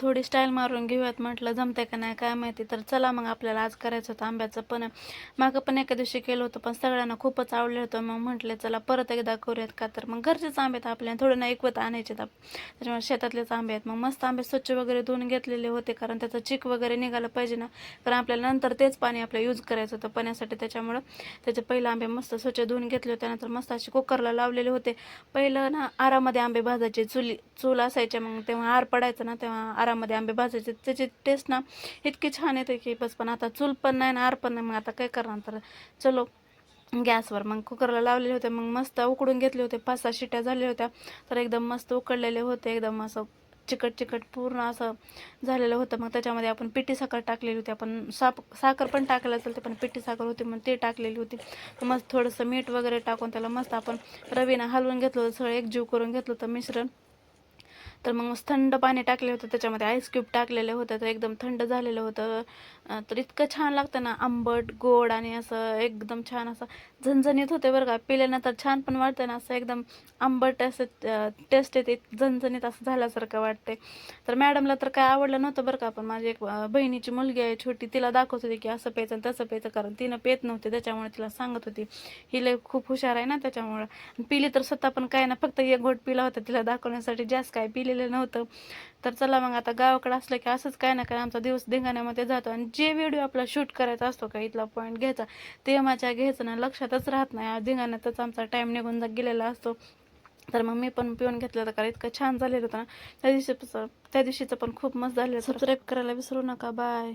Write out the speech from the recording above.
थोडी स्टाईल मारून घेऊयात म्हटलं, जमतंय का नाही काय माहिती. तर चला मग, आपल्याला आज करायचं होतं आंब्याचं. पण मागं पण एका दिवशी केलं होतं, पण सगळ्यांना खूपच आवडलं होतं. मग म्हटलं चला परत एकदा करूयात. का तर मग घरचेच आंबे आहेत आपल्याला, थोडं नाही ऐकवत आणायचे त्याच्यामुळे शेतातलेच आंबे आहेत. मग मस्त आंबे स्वच्छ वगैरे धुवून घेतलेले होते, कारण त्याचं चिक वगैरे निघालं पाहिजे ना, कारण आपल्याला नंतर तेच पाणी आपलं यूज करायचं होतं पाण्यासाठी. त्याच्यामुळं त्याचे पहिले आंबे मस्त स्वच्छ धुवून घेतले होते. नंतर मस्त असे कुकरला लावलेले होते. पहिलं ना आरामध्ये आंबे भाजायचे, चूल असायचे, मग तेव्हा आर पडायचं ना, तेव्हा आरामध्ये आंबे भाजायचे. त्याची टेस्ट ना इतकी छान येते की बस. पण आता चूल पण नाही ना आर पण नाही, मग आता काय करणार. तर चलो गॅसवर मग कुकरला लावलेले होते. मग मस्त उकडून घेतले होते, 5-6 शिट्या झालेल्या होत्या. तर एकदम मस्त उकडलेले होते, एकदम असं चिकट चिकट पूर्ण असं झालेलं होतं. मग त्याच्यामध्ये आपण पिठी साखर टाकलेली होती. आपण साखर पण टाकायला चालते, पण पिठी साखर होती मग ते टाकलेली होती. मस्त थोडंसं मीठ वगैरे टाकून त्याला मस्त आपण रवीनं हलवून घेतलं होतं, सगळं एकजीव करून घेतलं होतं मिश्रण. तर मग मस्त थंड पाणी टाकले होतं, त्याच्यामध्ये आईस क्यूब टाकलेले होते. तर एकदम थंड झालेलं होतं. तर इतकं छान लागतं ना, आंबट गोड आणि असं एकदम छान असं झणझणीत होते बरं का. पिल्यानंतर छान पण वाटतं ना, असं एकदम आंबट असं टेस्ट येते, झणझणीत असं झाल्यासारखं वाटते. तर मॅडमला तर काय आवडलं नव्हतं बरं का. पण माझी एक बहिणीची मुलगी आहे छोटी, तिला दाखवत होती की असं प्यायचं आणि तसं प्यायचं, कारण तिनं पेत नव्हते त्याच्यामुळे तिला सांगत होती. ही लय खूप हुशार आहे ना त्याच्यामुळं. पिली तर स्वतः पण काय ना, फक्त एक घोट पिला होता तिला दाखवण्यासाठी, जास्त काय पिलेलं नव्हतं. तर चला मग, आता गावाकडे असलं की असंच काय ना काय आमचा दिवस धिंगाण्यामध्ये जातो. आणि जे व्हिडिओ आपला शूट करायचा असतो का, इथला पॉईंट घ्यायचा, ते माझ्या घ्यायचं ना लक्षातच राहत नाही. धिंगाण्यातच आमचा टाईम निघून गेलेला असतो. तर मग मी पण पिऊन घेतलं होतं, कारण इतकं छान झालेलं होतं ना त्या दिवशीचं पण खूप मस्त झालेलं. सबस्क्राईब करायला विसरू नका. बाय.